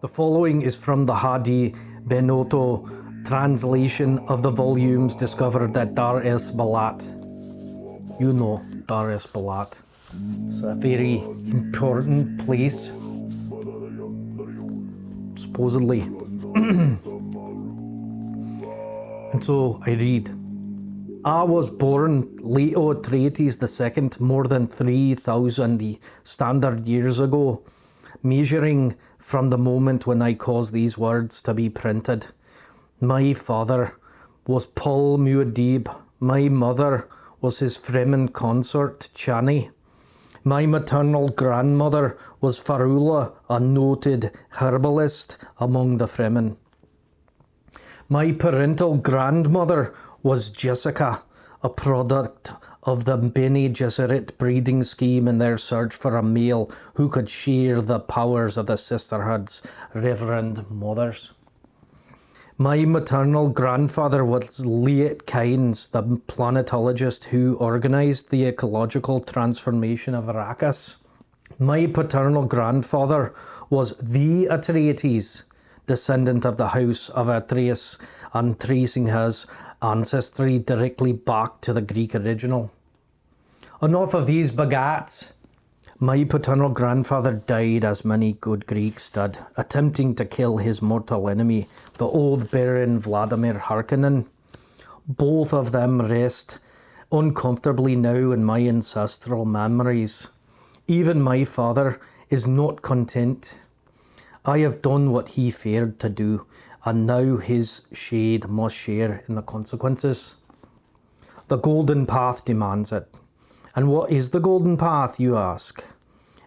The following is from the Hadi Benotto translation of the volumes discovered at Dar es Balat. You know Dar es Balat. It's a very important place, supposedly. And so I read. I was born Leto Atreides II more than 3,000 standard years ago, measuring from the moment when I caused these words to be printed. My father was Paul Muad'Dib. My mother was his Fremen consort, Chani. My maternal grandmother was Farula, a noted herbalist among the Fremen. My parental grandmother was Jessica, a product of the Bene Gesserit breeding scheme in their search for a male who could share the powers of the sisterhood's reverend mothers. My maternal grandfather was Liet Kynes, the planetologist who organised the ecological transformation of Fracas. My paternal grandfather was the Atreides, descendant of the house of Atreus, and tracing his ancestry directly back to the Greek original. Enough of these bagats. My paternal grandfather died, as many good Greeks did, attempting to kill his mortal enemy, the old Baron Vladimir Harkonnen. Both of them rest uncomfortably now in my ancestral memories. Even my father is not content. I have done what he feared to do, and now his shade must share in the consequences. The golden path demands it. And what is the golden path, you ask?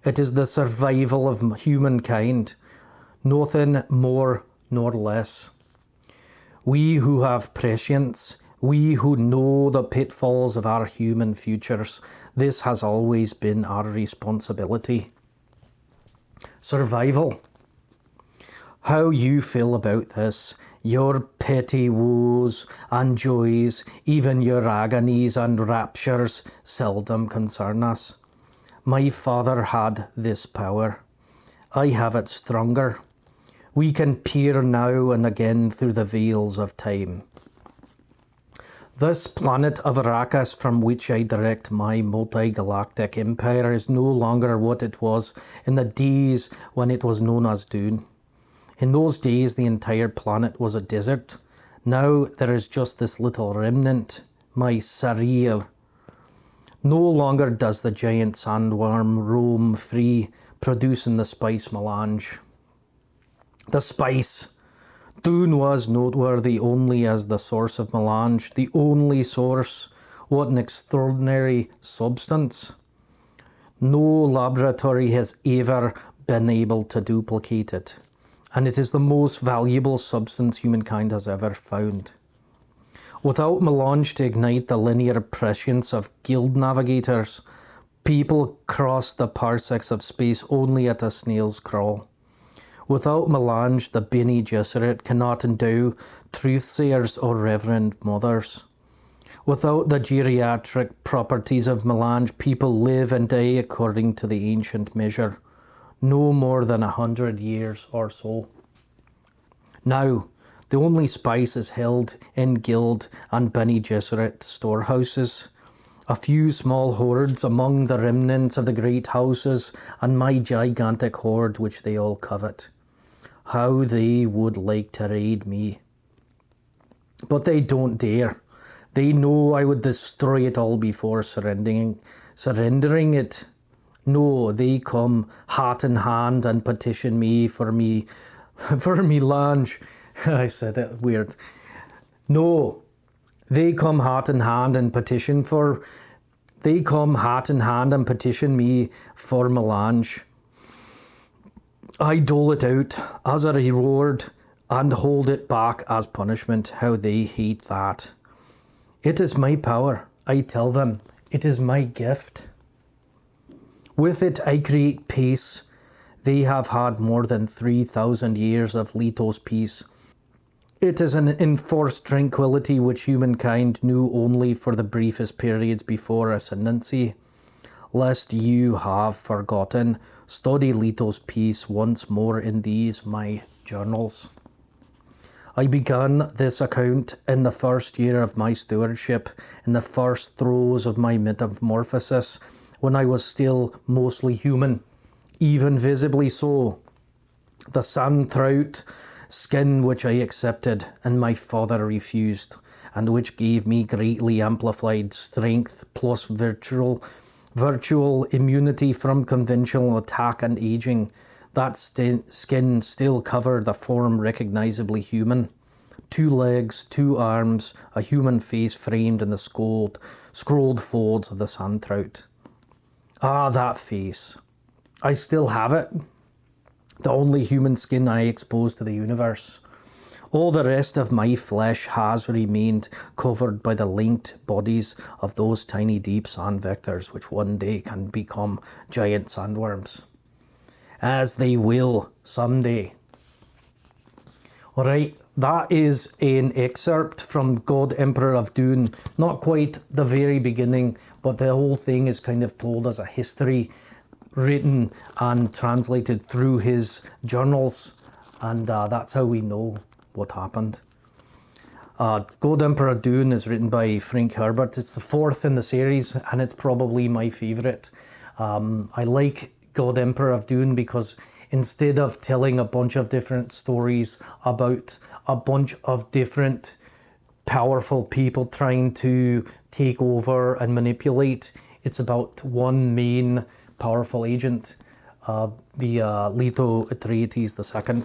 It is the survival of humankind, nothing more nor less. We who have prescience, we who know the pitfalls of our human futures, this has always been our responsibility. Survival. How you feel about this, your petty woes and joys, even your agonies and raptures, seldom concern us. My father had this power. I have it stronger. We can peer now and again through the veils of time. This planet of Fracas from which I direct my multi-galactic empire is no longer what it was in the days when it was known as Dune. In those days, the entire planet was a desert. Now there is just this little remnant, my Sarir. No longer does the giant sandworm roam free, producing the spice melange. The spice. Dune was noteworthy only as the source of melange, the only source. What an extraordinary substance. No laboratory has ever been able to duplicate it. And it is the most valuable substance humankind has ever found. Without melange to ignite the linear prescience of guild navigators, people cross the parsecs of space only at a snail's crawl. Without melange, the Bene Gesserit cannot endow truthsayers or reverend mothers. Without the geriatric properties of melange, people live and die according to the ancient measure. No more than 100 years or so. Now, the only spice is held in guild and Bene Gesserit storehouses. A few small hoards among the remnants of the great houses and my gigantic hoard which they all covet. How they would like to raid me. But they don't dare. They know I would destroy it all before surrendering it. No, they come hat in hand and petition me for melange. I said it weird. No, they come hat in hand and petition me for melange. I dole it out as a reward and hold it back as punishment. How they hate that. It is my power, I tell them. It is my gift. With it I create peace. They have had more than 3,000 years of Leto's peace. It is an enforced tranquility which humankind knew only for the briefest periods before ascendancy. lest you have forgotten. Study Leto's piece once more in these my journals. I began this account in the first year of my stewardship, in the first throes of my metamorphosis, when I was still mostly human, even visibly so. The sand trout skin which I accepted and my father refused, and which gave me greatly amplified strength plus virtual immunity from conventional attack and aging. That skin still covered the form recognizably human. 2 legs, 2 arms, a human face framed in the scrolled folds of the sand trout. Ah, that face. I still have it. The only human skin I exposed to the universe. All the rest of my flesh has remained covered by the linked bodies of those tiny deep sand vectors, which one day can become giant sandworms. As they will someday. Alright, that is an excerpt from God Emperor of Dune. Not quite the very beginning, but the whole thing is kind of told as a history, written and translated through his journals, and that's how we know what happened. God Emperor of Dune is written by Frank Herbert. It's the 4th in the series, and it's probably my favourite. I like God Emperor of Dune because instead of telling a bunch of different stories about a bunch of different powerful people trying to take over and manipulate, it's about one main powerful agent, the Leto Atreides II.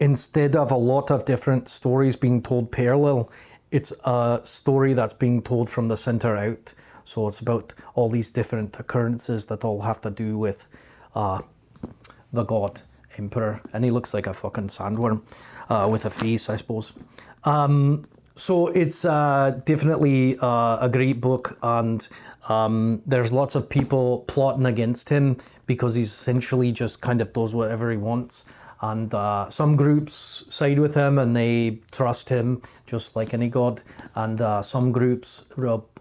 Instead of a lot of different stories being told parallel, it's a story that's being told from the center out. So it's about all these different occurrences that all have to do with the God Emperor. And he looks like a fucking sandworm with a face, I suppose. So it's definitely a great book, and there's lots of people plotting against him because he's essentially just kind of does whatever he wants. And some groups side with him and they trust him just like any god, and some groups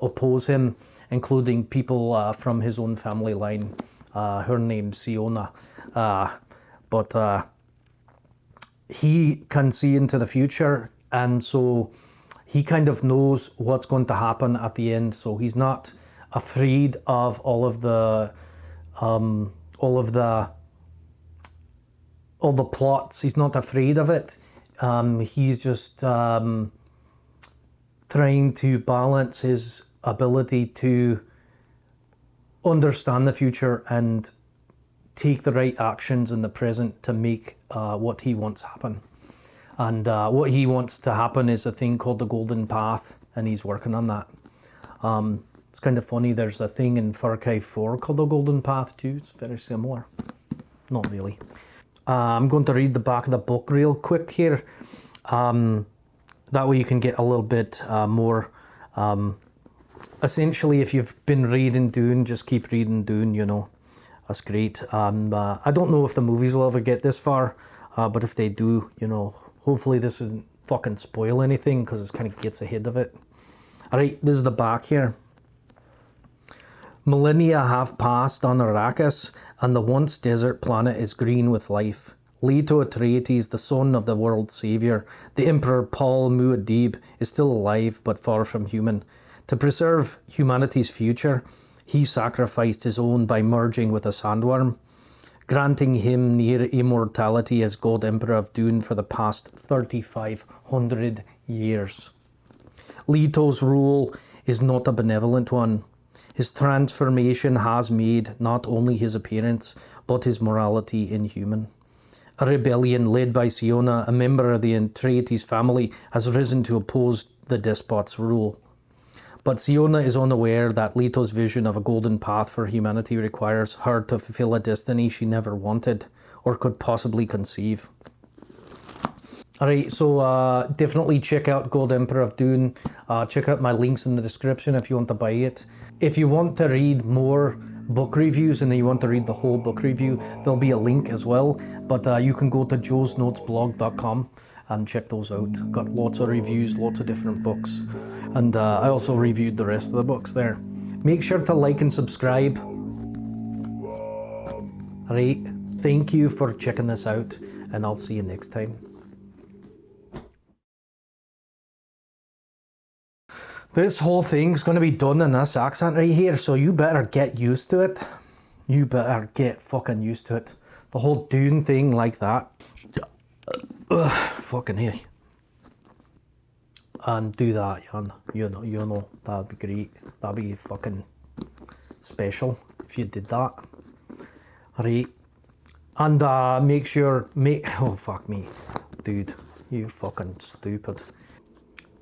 oppose him, including people from his own family line. Her name's Siona. But he can see into the future, and so he kind of knows what's going to happen at the end. So he's not afraid of all the plots. He's not afraid of it. He's just trying to balance his ability to understand the future and take the right actions in the present to make what he wants happen. And what he wants to happen is a thing called the Golden Path, and he's working on that. It's kind of funny, there's a thing in Far Cry 4 called the Golden Path too. It's very similar. Not really. I'm going to read the back of the book real quick here. That way you can get a little bit more. Essentially, if you've been reading Dune, just keep reading Dune, you know. That's great. I don't know if the movies will ever get this far, but if they do, you know, hopefully this doesn't fucking spoil anything, because it kind of gets ahead of it. Alright, this is the back here. Millennia have passed on Arrakis, and the once desert planet is green with life. Leto Atreides, the son of the world's savior, the Emperor Paul Muad'Dib, is still alive but far from human. To preserve humanity's future, he sacrificed his own by merging with a sandworm, granting him near immortality as God Emperor of Dune for the past 3,500 years. Leto's rule is not a benevolent one. His transformation has made not only his appearance, but his morality inhuman. A rebellion led by Siona, a member of the Atreides family, has risen to oppose the despot's rule. But Siona is unaware that Leto's vision of a golden path for humanity requires her to fulfill a destiny she never wanted or could possibly conceive. Alright, so definitely check out God Emperor of Dune. Check out my links in the description if you want to buy it. If you want to read more book reviews and you want to read the whole book review, there'll be a link as well. But you can go to joesnotesblog.com and check those out. Got lots of reviews, lots of different books. And I also reviewed the rest of the books there. Make sure to like and subscribe. Right, thank you for checking this out, and I'll see you next time. This whole thing's going to be done in this accent right here, so you better get used to it. You better get fucking used to it. The whole Dune thing like that. Ugh, fucking hey. And do that, Jan. You know, that'd be great. That'd be fucking special if you did that. Right. And make sure, oh fuck me. Dude, you fucking stupid.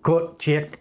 Cut, check.